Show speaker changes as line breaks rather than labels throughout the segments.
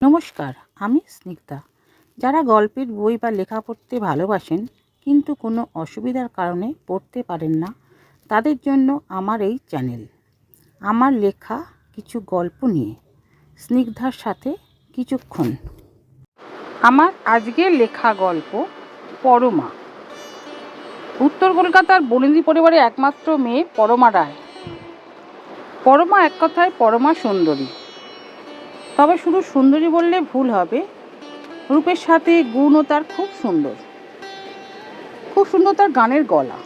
নমস্কার, আমি স্নিগ্ধা। যারা গল্পের বই বা লেখা পড়তে ভালোবাসেন কিন্তু কোনো অসুবিধার কারণে পড়তে পারেন না, তাদের জন্য আমার এই চ্যানেল। আমার লেখা কিছু গল্প নিয়ে স্নিগ্ধার সাথে কিছুক্ষণ। আমার আজকের লেখা গল্প পরমা। উত্তর কলকাতার বনেদি পরিবারের একমাত্র মেয়ে পরমা রায়। পরমা এক কথায় পরমা সুন্দরী। তবে শুধু সুন্দরী বললে ভুল হবে, রূপের সাথে গুণও তার খুব সুন্দর তার গানের গলা,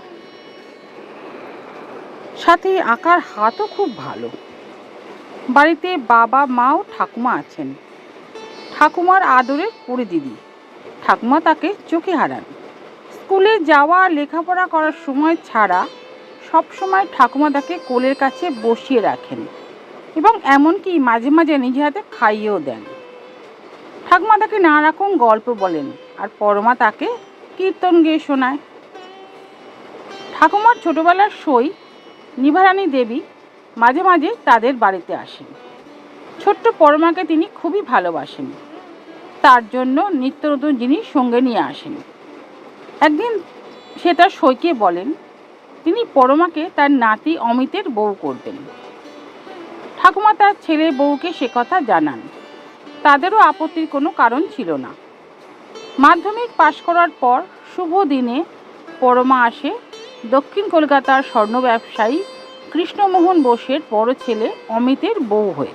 সাথে আঁকার হাতও খুব ভালো। বাড়িতে বাবা মা ও ঠাকুমা আছেন। ঠাকুমার আদরের পরিদিদি। ঠাকুমা তাকে চোখে হারান। স্কুলে যাওয়া লেখাপড়া করার সময় ছাড়া সব সময় ঠাকুমা তাকে কোলের কাছে বসিয়ে রাখেন এবং এমনকি মাঝে মাঝে নিজে হাতে খাইয়েও দেন। ঠাকুমা তাকে নানা রকম গল্প বলেন আর পরমা তাকে কীর্তন গেয়ে শোনায়। ঠাকুমার ছোটবেলার সই নিভারানী দেবী মাঝে মাঝে তাদের বাড়িতে আসেন। ছোট্ট পরমাকে তিনি খুবই ভালোবাসেন, তার জন্য নিত্য নতুন জিনিস সঙ্গে নিয়ে আসেন। একদিন সে তার সইকে বলেন তিনি পরমাকে তার নাতি অমিতের বউ করবেন। ঠাকুমা তার ছেলে বউকে সে কথা জানান। তাদেরও আপত্তির কোনো কারণ ছিল না। মাধ্যমিক পাশ করার পর শুভ দিনে পরমা আসে দক্ষিণ কলকাতার স্বর্ণ ব্যবসায়ী কৃষ্ণমোহন বোসের বড় ছেলে অমিতের বউ হয়ে।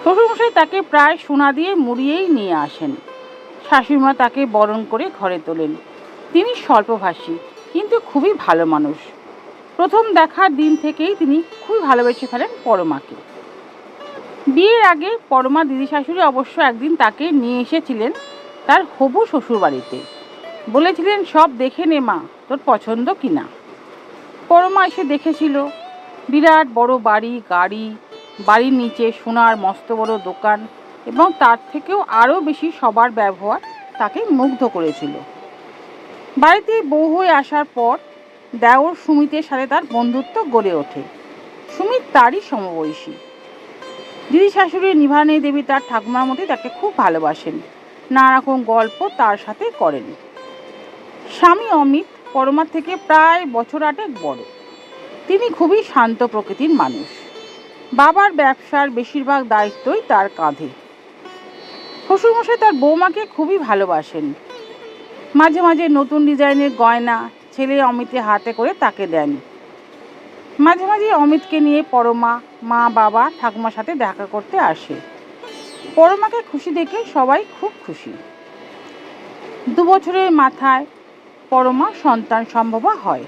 শ্বশুরমশাই তাকে প্রায় সোনা দিয়ে মুড়িয়েই নিয়ে আসেন। শাশুড়িমা তাকে বরণ করে ঘরে তোলেন। তিনি স্বল্পভাষী কিন্তু খুবই ভালো মানুষ। প্রথম দেখার দিন থেকেই তিনি খুবই ভালোবেসে ফেলেন পরমাকে। বিয়ের আগে পরমা দিদি শাশুড়ি অবশ্য একদিন তাকে নিয়ে এসেছিলেন তার হবু শ্বশুর বাড়িতে। বলেছিলেন সব দেখে নে মা, তোর পছন্দ কিনা। পরমা এসে দেখেছিল বিরাট বড় বাড়ি, গাড়ি, বাড়ির নিচে সোনার মস্ত বড় দোকান এবং তার থেকেও আরও বেশি সবার ব্যবহার তাকে মুগ্ধ করেছিল। বাড়িতে বউ হয়ে আসার পর দেওর সুমিতের সাথে তার বন্ধুত্ব গড়ে ওঠে। সুমিত তারই সমবয়সী। দিদি শাশুড়ি নিভারানী দেবী তার ঠাকুমার মধ্যে তাকে খুব ভালোবাসেন, নানা রকম গল্প তার সাথে করেন। স্বামী অমিত পরমার থেকে প্রায় বছর 8 বড়। তিনি খুবই শান্ত প্রকৃতির মানুষ। বাবার ব্যবসার বেশিরভাগ দায়িত্বই তার কাঁধে। শ্বশুরমশাই তার বৌমাকে খুবই ভালোবাসেন। মাঝে মাঝে নতুন ডিজাইনের গয়না ছেলে অমিতের হাতে করে তাকে দেন। মাঝে মাঝে অমিতকে নিয়ে পরমা মা বাবা ঠাকুমার সাথে দেখা করতে আসে। পরমাকে খুশি দেখে সবাই খুব খুশি। 2 বছরের মাথায় পরমা সন্তান সম্ভবা হয়।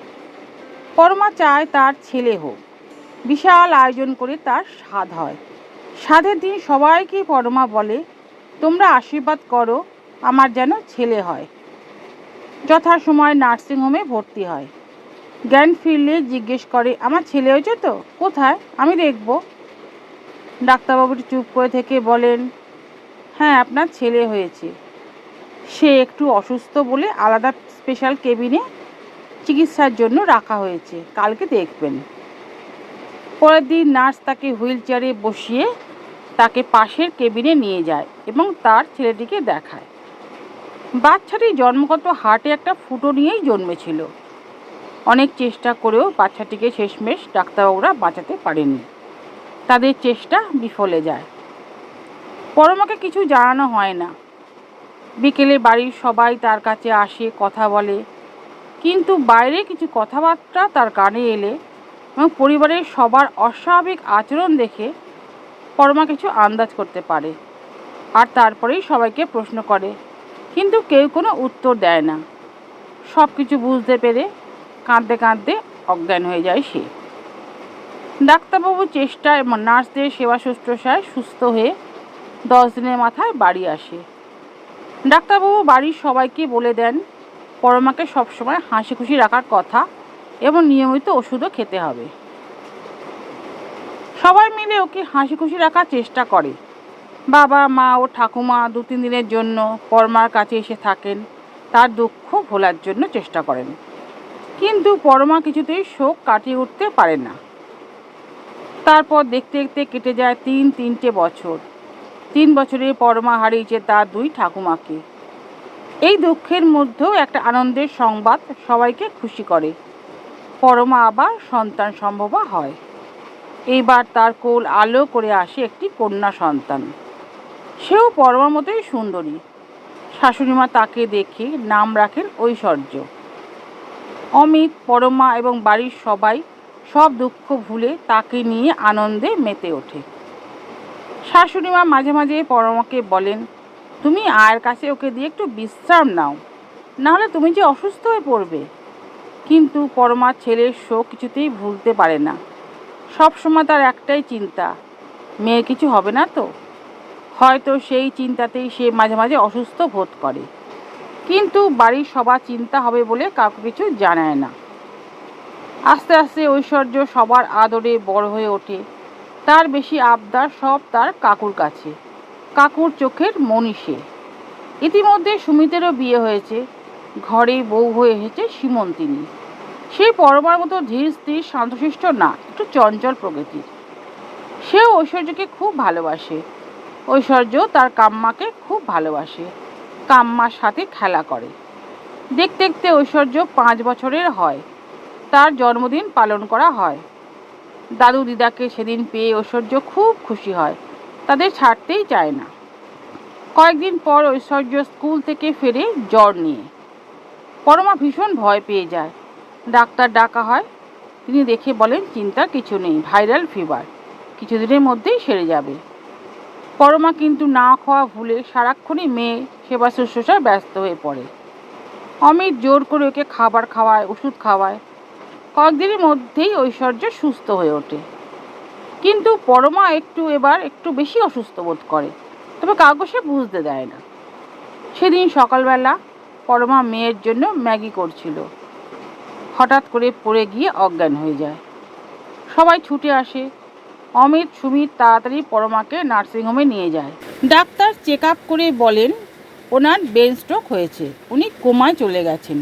পরমা চায় তার ছেলে হোক। বিশাল আয়োজন করে তার সাধ হয়। সাধের দিন সবাইকে পরমা বলে তোমরা আশীর্বাদ করো আমার যেন ছেলে হয়। যথাসময়ে নার্সিংহোমে ভর্তি হয়। জ্ঞান ফিরলে জিজ্ঞেস করে আমার ছেলে হয়েছে তো, কোথায়, আমি দেখব। ডাক্তারবাবুটি চুপ করে থেকে বলেন হ্যাঁ আপনার ছেলে হয়েছে। সে একটু অসুস্থ বলে আলাদা স্পেশাল কেবিনে চিকিৎসার জন্য রাখা হয়েছে, কালকে দেখবেন। পরের দিন নার্স তাকে হুইল চেয়ারে বসিয়ে তাকে পাশের কেবিনে নিয়ে যায় এবং তার ছেলেটিকে দেখায়। বাচ্চাটি জন্মগত হার্টে একটা ফুটো নিয়েই জন্মেছিল। অনেক চেষ্টা করেও বাচ্চাটিকে শেষমেশ ডাক্তারবাবুরা বাঁচাতে পারেনি। তাদের চেষ্টা বিফলে যায়। পরমাকে কিছু জানানো হয় না। বিকেলে বাড়ির সবাই তার কাছে আসে, কথা বলে, কিন্তু বাইরে কিছু কথাবার্তা তার কানে এলে এবং পরিবারের সবার অস্বাভাবিক আচরণ দেখে পরমা কিছু আন্দাজ করতে পারে আর তারপরেই সবাইকে প্রশ্ন করে, কিন্তু কেউ কোনো উত্তর দেয় না। সব কিছু বুঝতে পেরে কাঁদতে কাঁদতে অজ্ঞান হয়ে যায় সে। ডাক্তারবাবুর চেষ্টা এবং নার্সদের সেবা শুশ্রূষায় সুস্থ হয়ে 10 দিনের মাথায় বাড়ি আসে। ডাক্তারবাবু বাড়ির সবাইকে বলে দেন পরমাকে সবসময় হাসি খুশি রাখার কথা এবং নিয়মিত ওষুধও খেতে হবে। সবাই মিলে ওকে হাসি খুশি রাখার চেষ্টা করে। বাবা মা ও ঠাকুমা 2-3 দিনের জন্য পরমার কাছে এসে থাকেন, তার দুঃখ ভোলার জন্য চেষ্টা করেন, কিন্তু পরমা কিছুতেই শোক কাটিয়ে উঠতে পারে না। তারপর দেখতে দেখতে কেটে যায় 3-3টে বছর। 3 বছরে পরমা হারিয়েছে তার 2 ঠাকুমাকে। এই দুঃখের মধ্যেও একটা আনন্দের সংবাদ সবাইকে খুশি করে। পরমা আবার সন্তান সম্ভবা হয়। এইবার তার কোল আলো করে আসে একটি কন্যা সন্তান। সেও পরমার মতোই সুন্দরী। শাশুড়িমা তাকে দেখে নাম রাখেন ঐশ্বর্য। অমিত, পরমা এবং বাড়ির সবাই সব দুঃখ ভুলে তাকে নিয়ে আনন্দে মেতে ওঠে। শাশুড়িমা মাঝে মাঝে পরমাকে বলেন, তুমি আয়ের কাছে ওকে দিয়ে একটু বিশ্রাম নাও, নাহলে তুমি যে অসুস্থ হয়ে পড়বে। কিন্তু পরমার ছেলের শোক কিছুতেই ভুলতে পারে না। সবসময় তার একটাই চিন্তা, মেয়ের কিছু হবে না তো। হয়তো সেই চিন্তাতেই সে মাঝে মাঝে অসুস্থ বোধ করে, কিন্তু বাড়ির সবার চিন্তা হবে বলে কাউকে কিছু জানায় না। আস্তে আস্তে ঐশ্বর্য সবার আদরে বড় হয়ে ওঠে। তার বেশি আবদার সব তার কাকুর কাছে। কাকুর চোখের মণি সে। ইতিমধ্যে সুমিতেরও বিয়ে হয়েছে। ঘরে বউ হয়ে এসেছে সীমন্তিনী। সেই পরমার মতো ধীর স্থির শান্তশিষ্ট না, একটু চঞ্চল প্রকৃতির। সেও ঐশ্বর্যকে খুব ভালোবাসে। ঐশ্বর্য তার কাম্মাকে খুব ভালোবাসে। কাম্মার সাথে খেলা করে। দেখতে দেখতে ঐশ্বর্য 5 বছরের হয়। তার জন্মদিন পালন করা হয়। দাদু দিদাকে সেদিন পেয়ে ঐশ্বর্য খুব খুশি হয়। তাদের ছাড়তেই চায় না। কয়েকদিন পর ঐশ্বর্য স্কুল থেকে ফেরে জ্বর নিয়ে। পরমা ভীষণ ভয় পেয়ে যায়। ডাক্তার ডাকা হয়। তিনি দেখে বলেন, চিন্তার কিছু নেই, ভাইরাল ফিভার, কিছুদিনের মধ্যেই সেরে যাবে। পরমা কিন্তু না খাওয়া ভুলে সারাক্ষণই মেয়ে সেবা শুশ্রূষায় ব্যস্ত হয়ে পড়ে। অমিত জোর করে ওকে খাবার খাওয়ায়, ওষুধ খাওয়ায়। কয়েকদিনের মধ্যেই ঐশ্বর্য সুস্থ হয়ে ওঠে। কিন্তু পরমা এবার একটু বেশি অসুস্থ বোধ করে, তবে কাউকে সে বুঝতে দেয় না। সেদিন সকালবেলা পরমা মেয়ের জন্য ম্যাগি করছিল। হঠাৎ করে পড়ে গিয়ে অজ্ঞান হয়ে যায়। সবাই ছুটে আসে। অমিত, সুমিত তাড়াতাড়ি পরমাকে নার্সিংহোমে নিয়ে যায়। ডাক্তার চেক আপ করে বলেন ওনার ব্রেন স্ট্রোক হয়েছে, উনি কোমায় চলে গেছেন।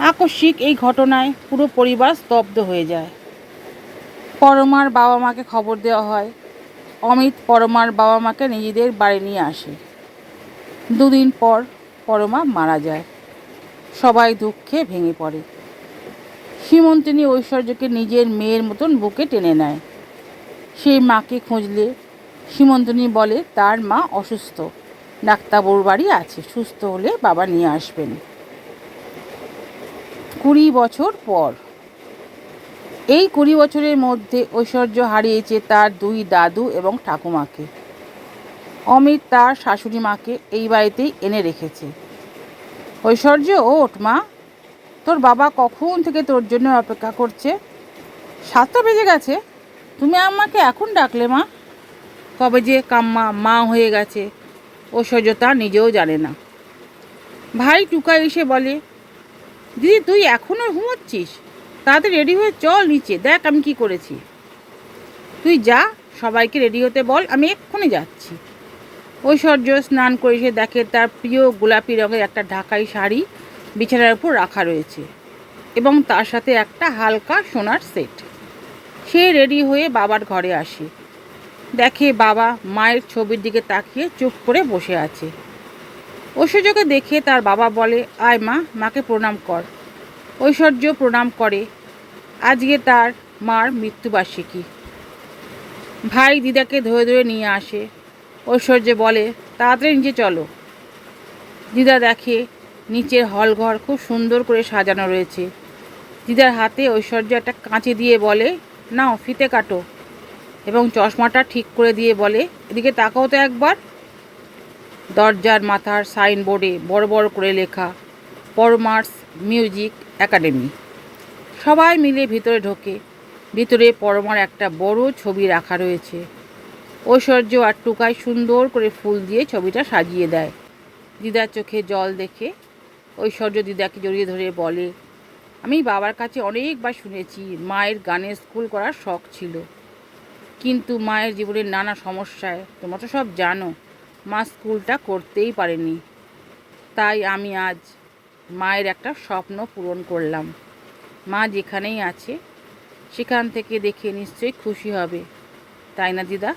আকস্মিক এই ঘটনায় পুরো পরিবার স্তব্ধ হয়ে যায়। পরমার বাবা মাকে খবর দেওয়া হয়। অমিত পরমার বাবা মাকে নিজেদের বাড়ি নিয়ে আসে। 2 দিন পর পরমা মারা যায়। সবাই দুঃখে ভেঙে পড়ে। সীমন্তিনী ঐশ্বর্যকে নিজের মেয়ের মতন বুকে টেনে নেয়। সেই মাকে খুঁজলে সীমন্তিনী বলে তার মা অসুস্থ, ডাক্তারবাবুর বাড়ি আছে, সুস্থ হলে বাবা নিয়ে আসবেন। 20 বছর পর। এই 20 বছরের মধ্যে ঐশ্বর্য হারিয়েছে তার 2 দাদু এবং ঠাকুমাকে। অমিত তার শাশুড়ি মাকে এই বাড়িতেই এনে রেখেছে। ঐশ্বর্য, ওঠ মা, তোর বাবা কখন থেকে তোর জন্য অপেক্ষা করছে। 7টা বেজে গেছে, তুমি আমাকে এখন ডাকলে মা। কবে যে কাম্মা মা হয়ে গেছে ঐশ্বর্য তা নিজেও জানে না। ভাই টুকা এসে বলে, দিদি তুই এখনও ঘুমোচ্ছিস? তাড়াতাড়ি রেডি হয়ে চল নিচে, দেখ আমি কি করেছি। তুই যা, সবাইকে রেডি হতে বল, আমি এক্ষুনি যাচ্ছি। ঐশ্বর্য স্নান করে এসে দেখে তার প্রিয় গোলাপি রঙের একটা ঢাকাই শাড়ি বিছানার উপর রাখা রয়েছে এবং তার সাথে একটা হালকা সোনার সেট। সে রেডি হয়ে বাবার ঘরে আসে। দেখে বাবা মায়ের ছবির দিকে তাকিয়ে চুপ করে বসে আছে। ঐশ্বর্যকে দেখে তার বাবা বলে, আয় মা, মাকে প্রণাম কর। ঐশ্বর্য প্রণাম করে। আজকে তার মার মৃত্যুবার্ষিকী। ভাই দিদাকে ধরে ধরে নিয়ে আসে। ঐশ্বর্য বলে, তাড়াতাড়ি নিচে চলো। দিদা দেখে নিচের হলঘর খুব সুন্দর করে সাজানো রয়েছে। দিদার হাতে ঐশ্বর্য একটা কাঁচি দিয়ে বলে, নাও ফিতে কাটো, এবং চশমাটা ঠিক করে দিয়ে বলে, এদিকে তাকাও তো একবার। দরজার মাথার সাইনবোর্ডে বড় বড় করে লেখা, পরমার্স মিউজিক একাডেমি। সবাই মিলে ভিতরে ঢোকে। ভিতরে পরমার একটা বড় ছবি রাখা রয়েছে। ঐশ্বর্য আর টুকাই সুন্দর করে ফুল দিয়ে ছবিটা সাজিয়ে দেয়। দিদার চোখে জল দেখে ঐশ্বর্য দিদাকে জড়িয়ে ধরে বলে, আমি বাবার কাছে অনেকবার শুনেছি মায়ের গানের স্কুল করার শখ ছিল, কিন্তু মায়ের জীবনের নানা সমস্যায় তোমরা তো সব জানো, মা স্কুলটা করতেই পারেনি। তাই আমি আজ মায়ের একটা স্বপ্ন পূরণ করলাম। মা যেখানেই আছে সেখান থেকে দেখে নিশ্চয়ই খুশি হবে, তাই না দিদা?